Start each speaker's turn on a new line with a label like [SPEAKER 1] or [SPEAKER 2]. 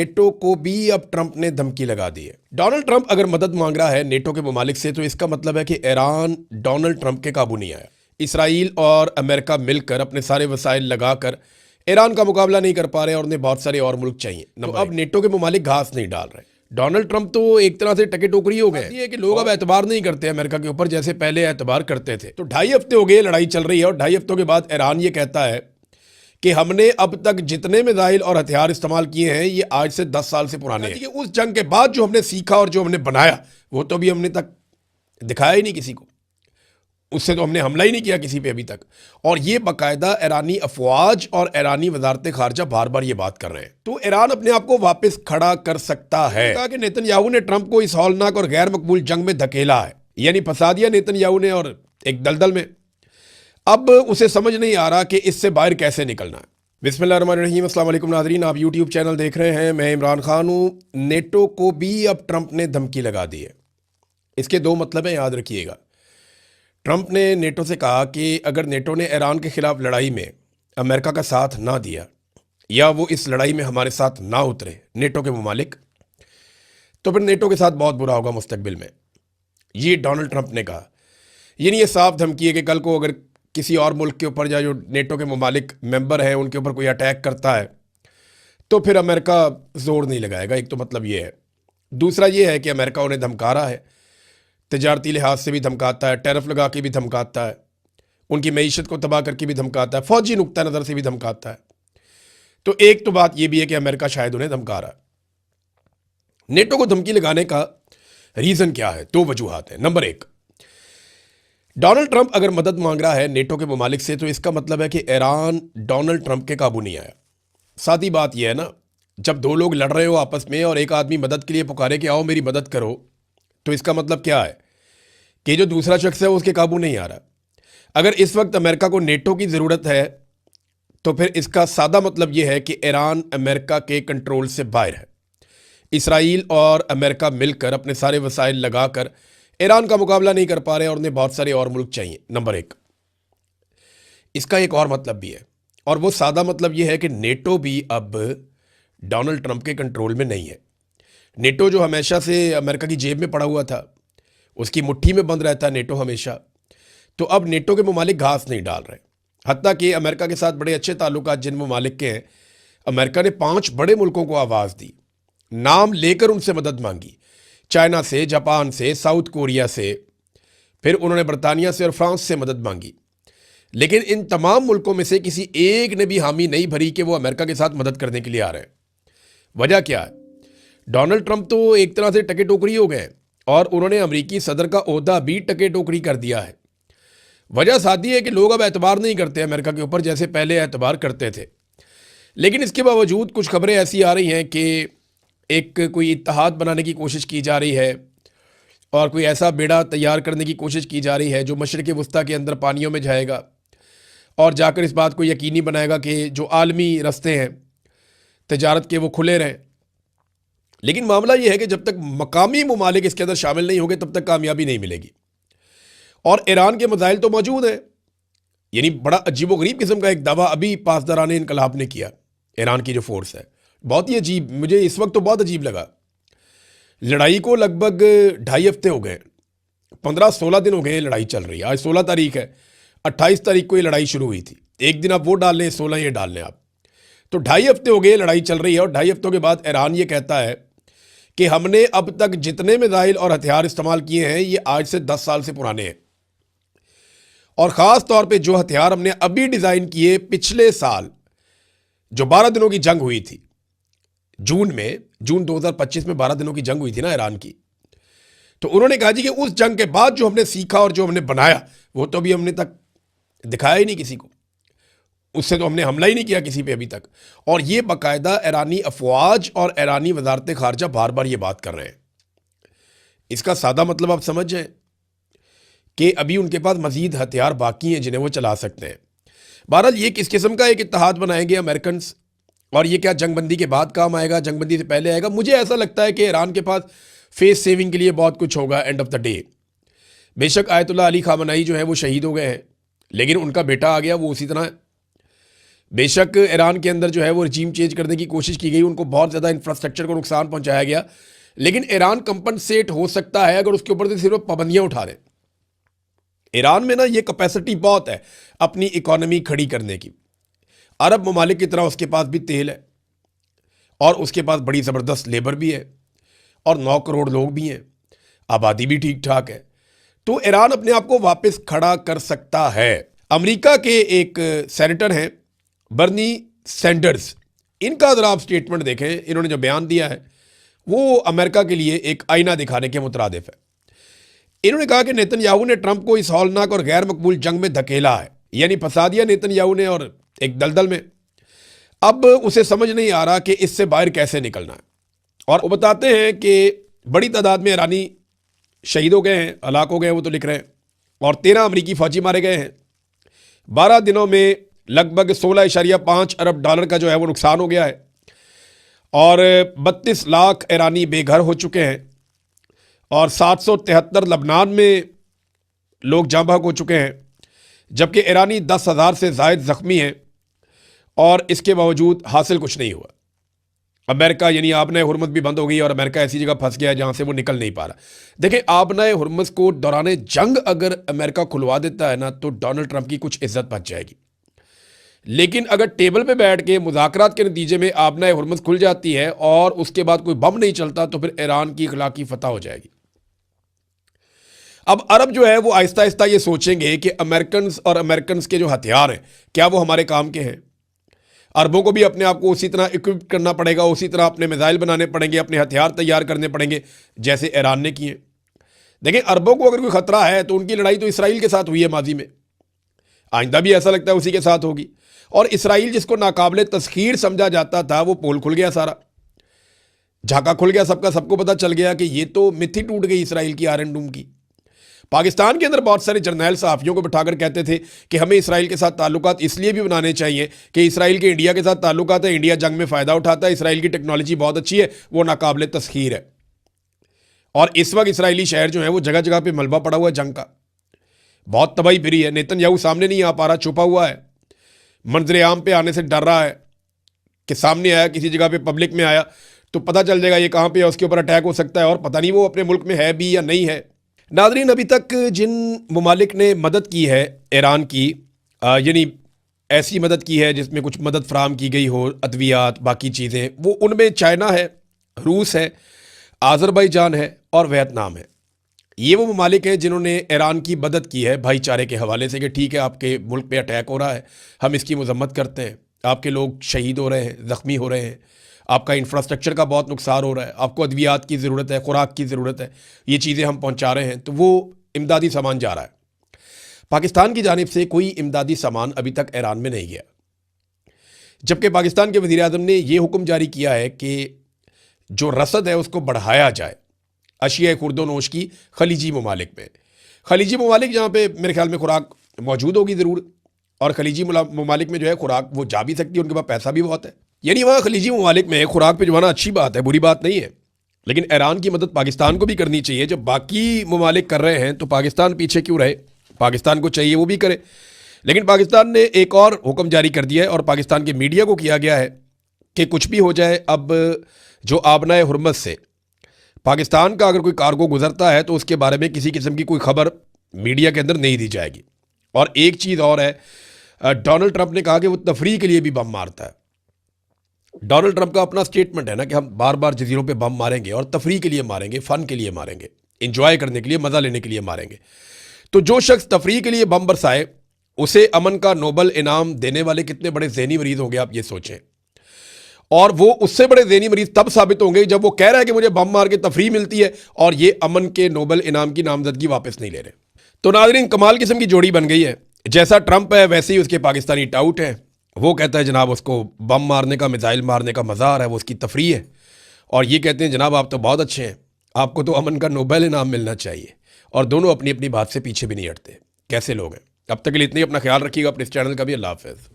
[SPEAKER 1] NATO को भी अब ट्रंप ने धमकी लगा दी है। डोनाल्ड ट्रंप अगर मदद मांग रहा है नेटो के ममालिक से तो इसका मतलब है कि ईरान डोनाल्ड ट्रंप के काबू नहीं आया। इसराइल और अमेरिका मिलकर अपने सारे वसाइल लगाकर ईरान का मुकाबला नहीं कर पा रहे और उन्हें बहुत सारे और मुल्क चाहिए। तो अब नेटो के ममालिक घास नहीं डाल रहे। डोनाल्ड ट्रंप तो एक तरह से टके टोकरी हो गए। ये कि लोग अब एतबार नहीं करते अमेरिका के ऊपर जैसे पहले एतबार करते थे। तो 2.5 हफ्ते हो गए लड़ाई चल रही है और 2.5 हफ्तों के बाद ईरान ये कहता है कि हमने अब तक जितने मिसाइल और हथियार इस्तेमाल किए हैं ये आज से 10 साल से पुराने हैं। उस जंग के बाद जो हमने सीखा और जो हमने बनाया वो तो अभी हमने तक दिखाया ही नहीं किसी को। उससे तो हमने हमला ही नहीं किया किसी पे अभी तक। और ये बाकायदा ईरानी अफवाज और ईरानी वजारत खारजा बार बार ये बात कर रहे हैं। तो ईरान अपने आप को वापस खड़ा कर सकता है। कहा कि नेतन्याहू ने ट्रंप को इस हौलनाक और गैर मकबूल जंग में धकेला है, यानी फंसा दिया नेतन्याहू ने और एक दलदल में। अब उसे समझ नहीं आ रहा कि इससे बाहर कैसे निकलना है। बिस्मिल्लाहिर्रहमानिर्रहीम, अस्सलाम वालेकुम नाज़रीन, आप यूट्यूब चैनल देख रहे हैं, मैं इमरान खान हूँ। नेटो को भी अब ट्रंप ने धमकी लगा दी है। इसके दो मतलब हैं, याद रखिएगा। ट्रंप ने नेटो से कहा कि अगर नेटो ने ईरान के खिलाफ लड़ाई में अमेरिका का साथ ना दिया या वो इस लड़ाई में हमारे साथ ना उतरे नेटो के ममालिक, तो फिर नेटो के साथ बहुत बुरा होगा मुस्तकबिल में। ये डोनाल्ड ट्रंप ने कहा। यानी ये साफ धमकी है कि कल को अगर किसी और मुल्क के ऊपर या जो नेटो के ममालिक मेंबर हैं उनके ऊपर कोई अटैक करता है तो फिर अमेरिका जोर नहीं लगाएगा। एक तो मतलब ये है। दूसरा ये है कि अमेरिका उन्हें धमका रहा है, तिजारती लिहाज से भी धमकाता है, टैरिफ लगा के भी धमकाता है, उनकी मईशत को तबाह करके भी धमकाता है, फौजी नुक्ता नज़र से भी धमकाता है। तो एक तो बात यह भी है कि अमेरिका शायद उन्हें धमका रहा है। नेटो को धमकी लगाने का रीज़न क्या है? दो वजूहात हैं। नंबर एक, डोनाल्ड ट्रंप अगर मदद मांग रहा है नेटो के ममालिक से तो इसका मतलब है कि ईरान डोनाल्ड ट्रंप के काबू नहीं आया। सादी बात यह है ना, जब दो लोग लड़ रहे हो आपस में और एक आदमी मदद के लिए पुकारे कि आओ मेरी मदद करो, तो इसका मतलब क्या है कि जो दूसरा शख्स है वो उसके काबू नहीं आ रहा। अगर इस वक्त अमेरिका को नेटो की ज़रूरत है तो फिर इसका सादा मतलब यह है कि ईरान अमेरिका के कंट्रोल से बाहर है। इसराइल और अमेरिका मिलकर अपने सारे वसाइल लगाकर ईरान का मुकाबला नहीं कर पा रहे और उन्हें बहुत सारे और मुल्क चाहिए। नंबर एक। इसका एक और मतलब भी है और वो सादा मतलब ये है कि नेटो भी अब डोनाल्ड ट्रंप के कंट्रोल में नहीं है। नेटो जो हमेशा से अमेरिका की जेब में पड़ा हुआ था, उसकी मुट्ठी में बंद रहता है नेटो हमेशा, तो अब नेटो के ममालिक घास नहीं डाल रहे। हत्ता कि अमेरिका के साथ बड़े अच्छे ताल्लुकात जिन ममालिक के हैं, अमेरिका ने 5 बड़े मुल्कों को आवाज़ दी, नाम लेकर उनसे मदद मांगी। चाइना से, जापान से, साउथ कोरिया से, फिर उन्होंने बरतानिया से और फ्रांस से मदद मांगी। लेकिन इन तमाम मुल्कों में से किसी एक ने भी हामी नहीं भरी कि वो अमेरिका के साथ मदद करने के लिए आ रहे हैं। वजह क्या है? डोनाल्ड ट्रंप तो एक तरह से टके टोकरी हो गए और उन्होंने अमेरिकी सदर का ओहदा भी टके टोकरी कर दिया है। वजह सादी है कि लोग अब एतबार नहीं करते अमेरिका के ऊपर जैसे पहले एतबार करते थे। लेकिन इसके बावजूद कुछ खबरें ऐसी आ रही हैं कि एक कोई इत्तेहाद बनाने की कोशिश की जा रही है और कोई ऐसा बेड़ा तैयार करने की कोशिश की जा रही है जो मशरिक़ वस्ता के अंदर पानियों में जाएगा और जाकर इस बात को यकीनी बनाएगा कि जो आलमी रास्ते हैं तिजारत के वो खुले रहें। लेकिन मामला ये है कि जब तक मकामी ममालिक इसके अंदर शामिल नहीं होंगे तब तक कामयाबी नहीं मिलेगी। और ईरान के मसाइल तो मौजूद हैं। यानी बड़ा अजीबोगरीब किस्म का एक दावा अभी पासदारान इनकलाब ने किया। ईरान की जो फोर्स है बहुत ही अजीब, मुझे इस वक्त तो बहुत अजीब लगा। लड़ाई को लगभग 2.5 हफ्ते हो गए, 15-16 दिन हो गए लड़ाई चल रही है। आज 16 तारीख है, 28 तारीख को ये लड़ाई शुरू हुई थी। एक दिन आप वो डाल लें, 16 ये डाल लें आप, तो 2.5 हफ्ते हो गए लड़ाई चल रही है। और 2.5 हफ्तों के बाद ईरान ये कहता है कि हमने अब तक जितने मिसाइल और हथियार इस्तेमाल किए हैं ये आज से 10 साल से पुराने हैं। और ख़ास तौर पे जो हथियार हमने अभी डिज़ाइन किए, पिछले साल जो 12 दिनों की जंग हुई थी, जून 2025 में 12 दिनों की जंग हुई थी ना ईरान की, तो उन्होंने कहा जी कि उस जंग के बाद जो हमने सीखा और जो हमने बनाया वो तो अभी हमने तक दिखाया ही नहीं किसी को। उससे तो हमने हमला ही नहीं किया किसी पे अभी तक। और ये बाकायदा ईरानी अफवाज और ईरानी वजारत खारजा बार बार ये बात कर रहे हैं। इसका सादा मतलब आप समझ जाएं कि अभी उनके पास मजीद हथियार बाकी हैं जिन्हें वो चला सकते हैं। बहरहाल ये किस किस्म का एक इत्तेहाद बनाएंगे अमेरिकन, और ये क्या जंगबंदी के बाद काम आएगा, जंगबंदी से पहले आएगा? मुझे ऐसा लगता है कि ईरान के पास फेस सेविंग के लिए बहुत कुछ होगा एंड ऑफ द डे। बेशक आयतुल्लाह अली खामनाई जो है वो शहीद हो गए हैं, लेकिन उनका बेटा आ गया, वो उसी तरह बेशक ईरान के अंदर जो है वो रिजीम चेंज करने की कोशिश की गई, उनको बहुत ज़्यादा इंफ्रास्ट्रक्चर को नुकसान पहुंचाया गया, लेकिन ईरान कंपनसेट हो सकता है अगर उसके ऊपर से सिर्फ पाबंदियां उठा दें। ईरान में ना ये कैपेसिटी बहुत है अपनी इकोनॉमी खड़ी करने की। अरब ममालिक की तरह उसके पास भी तेल है और उसके पास बड़ी ज़बरदस्त लेबर भी है और 9 करोड़ लोग भी हैं, आबादी भी ठीक ठाक है, तो ईरान अपने आप को वापस खड़ा कर सकता है। अमेरिका के एक सेनेटर हैं बर्नी सैंडर्स, इनका अगर आप स्टेटमेंट देखें, इन्होंने जो बयान दिया है वो अमेरिका के लिए एक आईना दिखाने के मुतरादिफ है। इन्होंने कहा कि नेतन्याहू ने ट्रंप को इस हौलनाक और गैर मकबूल जंग में धकेला है, यानी फंसा दिया नेतन्याहू ने और एक दलदल में। अब उसे समझ नहीं आ रहा कि इससे बाहर कैसे निकलना है। और वो बताते हैं कि बड़ी तादाद में ईरानी शहीद हो गए हैं, हलाक हो गए हैं, वो तो लिख रहे हैं, और 13 अमरीकी फौजी मारे गए हैं। 12 दिनों में लगभग 16.5 अरब डॉलर का जो है वो नुकसान हो गया है और 32 लाख ईरानी बेघर हो चुके हैं और 773 लबनान में लोग जाँ बहक हो चुके हैं, जबकि ईरानी 10,000 से ज़ायद ज़ख्मी हैं और इसके बावजूद हासिल कुछ नहीं हुआ। अमेरिका यानी आबनाए हुर्मुज़ भी बंद हो गई और अमेरिका ऐसी जगह फंस गया है जहाँ से वो निकल नहीं पा रहा। देखिए, आबनाए हुर्मुज़ को दौरान जंग अगर अमेरिका खुलवा देता है ना, तो डोनाल्ड ट्रंप की कुछ इज्जत बच जाएगी। लेकिन अगर टेबल पे बैठ के मुज़ाकरात के नतीजे में आबनाए हुर्मुज़ खुल जाती है और उसके बाद कोई बम नहीं चलता, तो फिर ईरान की इखलाकी फतह हो जाएगी। अब अरब जो है वो आहिस्ता आहिस्ता ये सोचेंगे कि अमेरिकन के जो हथियार हैं क्या वो हमारे काम के हैं। अरबों को भी अपने आप को उसी तरह इक्विप करना पड़ेगा, उसी तरह अपने मिसाइल बनाने पड़ेंगे, अपने हथियार तैयार करने पड़ेंगे जैसे ईरान ने किए। देखिए, अरबों को अगर कोई खतरा है तो उनकी लड़ाई तो इसराइल के साथ हुई है माजी में, आइंदा भी ऐसा लगता है उसी के साथ होगी। और इसराइल जिसको नाकाबिले तस्खीर समझा जाता था, वो पोल खुल गया, सारा झाका खुल गया, सबको पता चल गया कि ये तो मिथ ही टूट गई इसराइल की, आयरन डूम की। पाकिस्तान के अंदर बहुत सारे जर्नैल सहाफ़ियों को बिठाकर कहते थे कि हमें इसराइल के साथ ताल्लुकात इसलिए भी बनाने चाहिए कि इसराइल के इंडिया के साथ ताल्लुकात है, इंडिया जंग में फ़ायदा उठाता है, इसराइल की टेक्नोलॉजी बहुत अच्छी है, वो नाकाबिले तस्खीर है। और इस वक्त इसराइली शहर जो है वो जगह जगह पे मलबा पड़ा हुआ है जंग का, बहुत तबाही फिरी है। नेतन्याहू सामने नहीं आ पा रहा, छुपा हुआ है, मंजर आम पे आने से डर रहा है कि सामने आया, किसी जगह पे पब्लिक में आया तो पता चल जाएगा ये कहाँ पे है, उसके ऊपर अटैक हो सकता है, और पता नहीं वो अपने मुल्क में है भी या नहीं है। नाज़रीन, अभी तक जिन ममालिक ने मदद की है ईरान की, यानी ऐसी मदद की है जिसमें कुछ मदद फराम की गई हो, अद्वियात बाकी चीज़ें, वो उनमें चाइना है, रूस है, आज़रबाईजान है और वियतनाम है। ये वो ममालिक हैं जिन्होंने ईरान की मदद की है भाईचारे के हवाले से कि ठीक है, आपके मुल्क पे अटैक हो रहा है, हम इसकी मजम्मत करते हैं, आपके लोग शहीद हो रहे हैं, ज़ख्मी हो रहे हैं, आपका इंफ्रास्ट्रक्चर का बहुत नुकसान हो रहा है, आपको अद्वियात की ज़रूरत है, खुराक की ज़रूरत है, ये चीज़ें हम पहुँचा रहे हैं, तो वो इमदादी सामान जा रहा है। पाकिस्तान की जानिब से कोई इमदादी सामान अभी तक ईरान में नहीं गया, जबकि पाकिस्तान के वज़ीर आज़म ने यह हुक्म जारी किया है कि जो रसद है उसको बढ़ाया जाए अशिया खुर्दोनोश की खलीजी ममालिक में। खलीजी ममालिक जहाँ पे मेरे ख्याल में खुराक मौजूद होगी ज़रूर, और खलीजी ममालिक में जो है खुराक वो जा भी सकती है, उनके पास पैसा भी बहुत है, यानी वहाँ खलीजी ममालिक में खुराक भिजवाना अच्छी बात है, बुरी बात नहीं है। लेकिन ईरान की मदद पाकिस्तान को भी करनी चाहिए। जब बाकी ममालिक कर रहे हैं तो पाकिस्तान पीछे क्यों रहे? पाकिस्तान को चाहिए वो भी करे। लेकिन पाकिस्तान ने एक और हुक्म जारी कर दिया है और पाकिस्तान के मीडिया को किया गया है कि कुछ भी हो जाए, अब जो आबनाए हुर्मुज़ से पाकिस्तान का अगर कोई कार्गो गुजरता है तो उसके बारे में किसी किस्म की कोई खबर मीडिया के अंदर नहीं दी जाएगी। और एक चीज़ और है, डोनाल्ड ट्रंप ने कहा कि वो तफरीह के लिए भी बम मारता है। डोनाल्ड ट्रंप का अपना स्टेटमेंट है ना कि हम बार बार जजीरों पे बम मारेंगे और तफरीह के लिए मारेंगे, फ़न के लिए मारेंगे, इंजॉय करने के लिए, मज़ा लेने के लिए मारेंगे। तो जो शख्स तफरीह के लिए बम बरसाए उसे अमन का नोबल इनाम देने वाले कितने बड़े ज़हनी मरीज़ होंगे आप ये सोचें। और वो उससे बड़े ज़हनी मरीज़ तब साबित होंगे जब वो कह रहा है कि मुझे बम मार के तफरीह मिलती है और ये अमन के नोबल इनाम की नामजदगी वापस नहीं ले रहे। तो नाज़रीन, कमाल किस्म की जोड़ी बन गई है। जैसा ट्रंप है वैसे ही उसके पाकिस्तानी टाउट हैं। वो कहता है जनाब उसको बम मारने का, मिसाइल मारने का मज़ा आ रहा है, वो उसकी तफरीह है, और ये कहते हैं जनाब आप तो बहुत अच्छे हैं, आपको तो अमन का नोबेल इनाम मिलना चाहिए। और दोनों अपनी अपनी बात से पीछे भी नहीं हटते। कैसे लोग हैं। अब तक के लिए इतनी, अपना ख्याल रखिएगा, अपने इस चैनल का भी। अल्लाह हाफ़िज़।